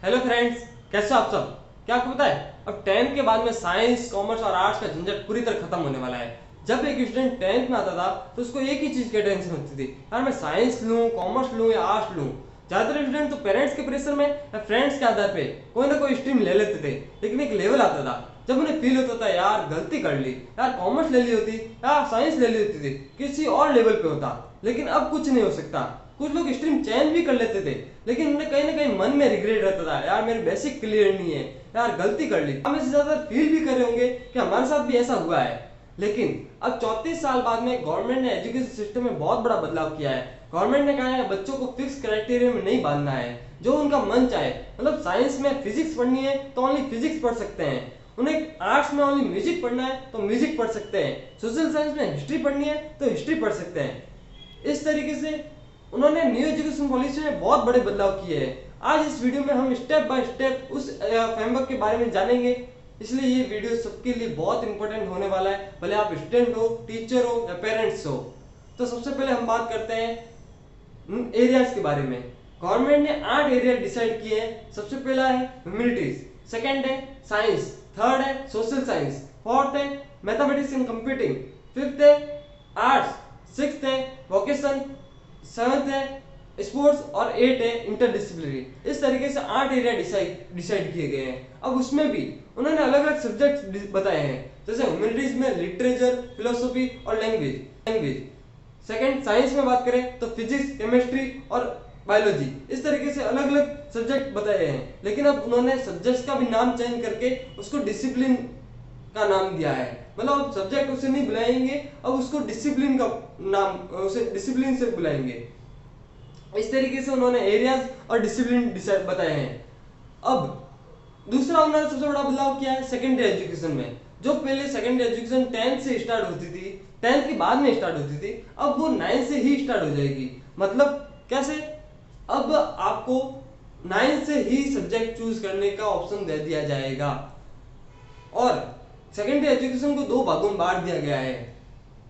Hello friends, कैसे हो आप सब। क्या आपको पता है अब 10th के बाद में साइंस कॉमर्स और आर्ट्स का झंझट पूरी तरह खत्म होने वाला है। जब एक स्टूडेंट 10th में आता था तो उसको एक ही चीज की टेंशन होती थी, यार मैं साइंस लूं, कॉमर्स लूं या आर्ट्स लूं। ज्यादातर स्टूडेंट तो पेरेंट्स के प्रेशर में या फ्रेंड्स के आधार पे कोई ना कोई स्ट्रीम ले लेते थे। लेकिन एक लेवल आता था जब उन्हें फील होता था यार गलती कर ली, यार कॉमर्स ले ली होती, यार साइंस ले ली होती थी, किसी और लेवल पे होता। लेकिन अब कुछ नहीं हो सकता। कुछ लोग स्ट्रीम चेंज भी कर लेते थे, लेकिन उन्हें कहीं ना कहीं मन में रिग्रेट रहता था, यार मेरे बेसिक क्लियर नहीं है, यार गलती कर ली। हम इससे ज्यादा फील भी कर रहे होंगे कि हमारे साथ भी ऐसा हुआ है। लेकिन अब 34 साल बाद में गवर्नमेंट ने एजुकेशन सिस्टम में बहुत बड़ा बदलाव किया है। गवर्नमेंट ने कहा है बच्चों को फिक्स क्राइटेरिया में नहीं बांधना है, जो उनका मन चाहे। मतलब साइंस में फिजिक्स पढ़नी है तो ओनली फिजिक्स पढ़ सकते हैं, उन्हें आर्ट्स में ओनली म्यूजिक पढ़ना है तो म्यूजिक पढ़ सकते हैं, सोशल साइंस में हिस्ट्री पढ़नी है तो हिस्ट्री पढ़ सकते हैं। इस तरीके से उन्होंने न्यू एजुकेशन पॉलिसी में बहुत बड़े बदलाव किए हैं। आज इस वीडियो में हम स्टेप बाय स्टेप उस फ्रेमवर्क के बारे में जानेंगे, इसलिए ये वीडियो सबके लिए बहुत इंपॉर्टेंट होने वाला है, भले आप स्टूडेंट हो, टीचर हो या पेरेंट्स हो। तो सबसे पहले हम बात करते हैं एरियाज के बारे में। गवर्नमेंट ने 8 एरिया डिसाइड किए हैं। सबसे पहला है ह्यूमैनिटीज, सेकंड है साइंस, थर्ड है सोशल साइंस, फोर्थ है मैथमेटिक्स एंड कंप्यूटिंग, फिफ्थ है आर्ट्स, सिक्स्थ है वोकेशन, सेवंथ है स्पोर्ट्स और 8 है इंटरडिसिप्लिनरी। इस तरीके से 8 एरिया डिसाइड किए गए हैं। अब उसमें भी उन्होंने अलग अलग सब्जेक्ट बताए हैं, जैसे ह्यूमैनिटीज में लिटरेचर, फिलोसफी और लैंग्वेज। सेकंड साइंस में बात करें तो फिजिक्स, केमिस्ट्री और बायोलॉजी। इस तरीके से अलग अलग सब्जेक्ट बताए हैं। लेकिन अब उन्होंने सब्जेक्ट्स का भी नाम चेंज करके उसको डिसिप्लिन का नाम दिया है। मतलब अब सब्जेक्ट उसे नहीं बुलाएंगे, अब उसको डिसिप्लिन का नाम, उसे डिसिप्लिन से बुलाएंगे। इस तरीके से उन्होंने एरियाज और डिसिप्लिन डिसाइड बताए हैं। अब दूसरा उन्होंने सबसे बड़ा बदलाव किया है सेकेंडरी एजुकेशन में। जो पहले सेकेंडरी एजुकेशन 10th से स्टार्ट होती थी, 10th के बाद में स्टार्ट होती थी, अब वो 9th से ही स्टार्ट हो जाएगी। मतलब कैसे, अब आपको 9th से ही सब्जेक्ट चूज करने का ऑप्शन दे दिया जाएगा। और सेकेंडरी एजुकेशन को 2 भागों में बांट दिया गया है।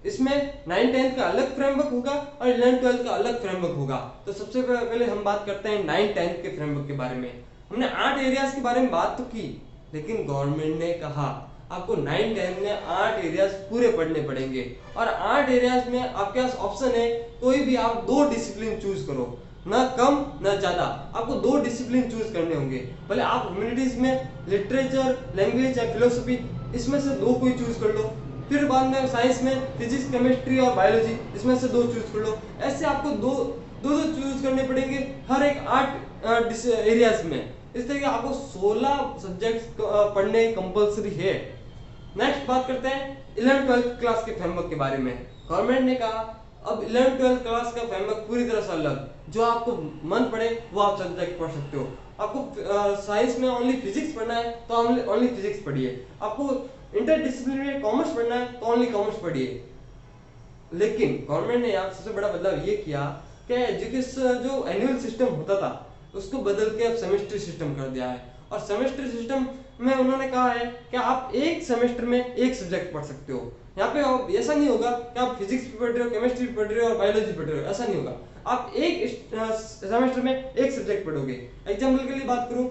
इसमें 9 10 का अलग फ्रेमवर्क होगा और 11 12 का अलग फ्रेमवर्क होगा। तो सबसे पहले हम बात करते हैं 9 10 के फ्रेमवर्क के बारे में। हमने 8 एरियाज के बारे में बात तो की, लेकिन गवर्नमेंट ने कहा आपको 9 10 में 8 एरियाज पूरे पढ़ने पड़ेंगे। और 8 एरियाज में आपके पास ऑप्शन है, कोई भी आप 2 डिसिप्लिन चूज करो, ना कम ना ज्यादा। आपको 2 डिसिप्लिन चूज करने होंगे, भले आप ह्यूमैनिटीज में लिटरेचर, लैंग्वेज या फिलोसफी, इसमें से 2 कोई चूज कर लो। फिर बाद में साइंस में फिजिक्स, केमिस्ट्री और बायोलॉजी, इसमें से 2 चूज कर लो। ऐसे आपको दो दो चूज करने पड़ेंगे हर एक 8 एरियाज में। इस तरीके आपको 16 सब्जेक्ट पढ़ने कंपलसरी है। नेक्स्ट बात करते हैं 11 12 क्लास के फ्रेमवर्क के बारे में। गवर्नमेंट ने कहा अब 11 12 क्लास का फ्रेमवर्क पूरी तरह से अलग, जो आपको मन पड़े वो आप सब्जेक्ट पढ़ सकते हो। आपको साइंस में ओनली फिजिक्स पढ़ना है तो ओनली फिजिक्स पढ़िए, आपको इंटरडिसिप्लिनरी कॉमर्स पढ़ना है तो ओनली कॉमर्स पढ़िए। लेकिन गवर्नमेंट ने यहाँ सबसे बड़ा बदलाव ये किया कि एजुकेशन जो एनुअल सिस्टम होता था उसको बदल के अब सेमेस्टर सिस्टम कर दिया है। और सेमेस्टर सिस्टम में उन्होंने कहा है कि आप एक सेमेस्टर में एक सब्जेक्ट पढ़ सकते हो। यहाँ पे ऐसा नहीं होगा कि आप फिजिक्स भी पढ़ रहे हो, केमिस्ट्री भी पढ़ रहे हो और बायोलॉजी पढ़ रहे हो, ऐसा नहीं होगा। आप एक सेमेस्टर में एक सब्जेक्ट पढ़ोगे। एग्जाम्पल के लिए बात करूं,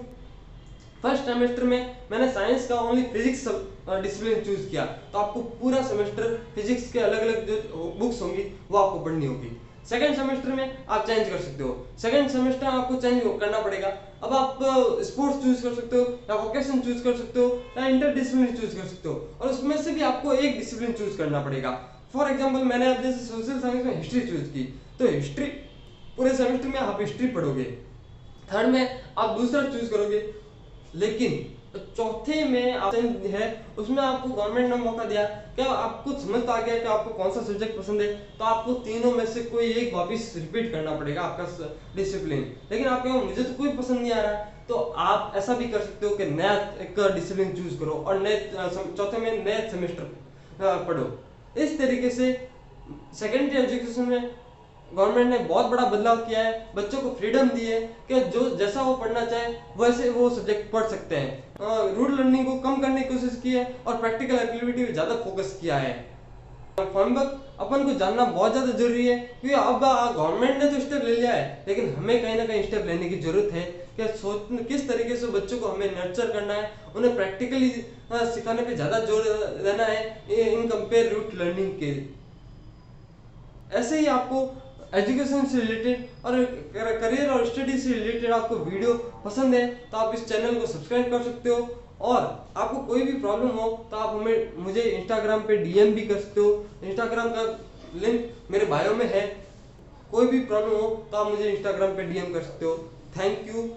फर्स्ट सेमेस्टर में मैंने साइंस का ओनली फिजिक्स डिसिप्लिन चूज किया, तो आपको पूरा सेमेस्टर फिजिक्स के अलग अलग जो बुक्स होंगी वो आपको पढ़नी होगी। सेकंड सेमेस्टर में आप चेंज कर सकते हो, सेकंड सेमेस्टर आपको चेंज करना पड़ेगा। अब आप स्पोर्ट्स चूज कर सकते हो या वोकेशन चूज कर सकते हो या इंटरडिसिप्लिनरी चूज कर सकते हो, और उसमें से भी आपको एक डिसिप्लिन चूज करना पड़ेगा। फॉर एग्जाम्पल मैंने अब जैसे सोशल साइंस में हिस्ट्री चूज की, तो हिस्ट्री पूरे सेमेस्टर में आप हिस्ट्री पढ़ोगे। थर्ड में आप दूसरा चूज करोगे। लेकिन चौथे में ऑप्शन है, उसमें आपको गवर्नमेंट ने मौका दिया कि आपको समझ आ गया कि आपको कौन सा सब्जेक्ट पसंद है, तो आपको तीनों में से कोई एक वापस रिपीट करना पड़ेगा आपका डिसिप्लिन। लेकिन आपको मुझे तो कोई पसंद नहीं आ रहा है, तो आप ऐसा भी कर सकते हो कि नया एक डिसिप्लिन चूज करो और नए चौथे में नए सेमेस्टर पढ़ो। इस तरीके से सेकेंडरी एजुकेशन में गवर्नमेंट ने बहुत बड़ा बदलाव किया है, बच्चों को फ्रीडम दी है कि जो जैसा वो पढ़ना चाहे वैसे वो सब्जेक्ट पढ़ सकते हैं। रूट लर्निंग को कम करने की कोशिश की है और प्रैक्टिकल एक्टिविटी पे ज्यादा फोकस किया है। फ्रेमवर्क अपन को जानना बहुत ज्यादा जरूरी है, क्योंकि अब गवर्नमेंट ने तो स्टेप ले लिया है, लेकिन हमें कहीं ना कहीं स्टेप लेने की जरूरत है कि सोच किस तरीके से बच्चों को हमें नर्चर करना है, उन्हें प्रैक्टिकली सिखाने पे ज्यादा जोर देना है इन कंपेयर विथ लर्निंग के। ऐसे ही आपको एजुकेशन से रिलेटेड और करियर और स्टडी से रिलेटेड आपको वीडियो पसंद है तो आप इस चैनल को सब्सक्राइब कर सकते हो, और आपको कोई भी प्रॉब्लम हो तो आप मुझे इंस्टाग्राम पे डीएम भी कर सकते हो। इंस्टाग्राम का लिंक मेरे बायो में है। कोई भी प्रॉब्लम हो तो आप मुझे इंस्टाग्राम पे डीएम कर सकते हो। Thank you.